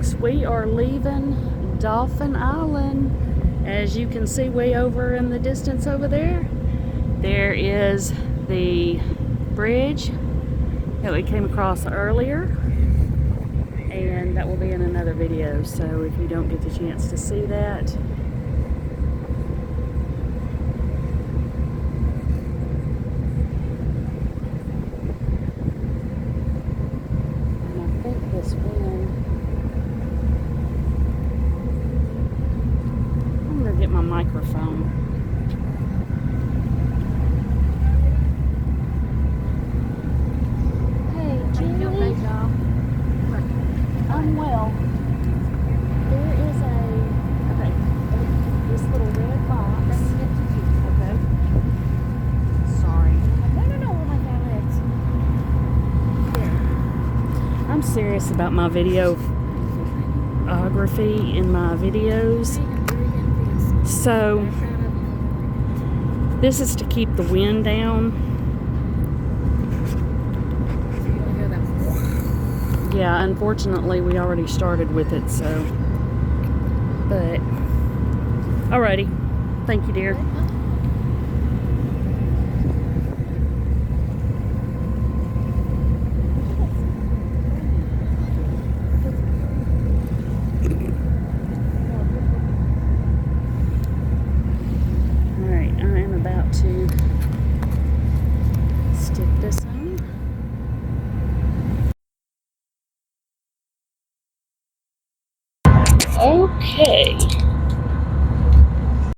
folks, we are leaving Dauphin Island. As you can see way over in the distance over there, there is the bridge that we came across earlier, and that will be in another video, so if you don't get the chance to see that, this wind. I'm gonna get my microphone. Hey, Julie. I'm well. There is this little red box. Okay. Sorry. No, my God, I'm serious about my videography in my videos. So this is to keep the wind down. Yeah, unfortunately we already started with it, so. But alrighty. Thank you, dear. To stick this on. Okay,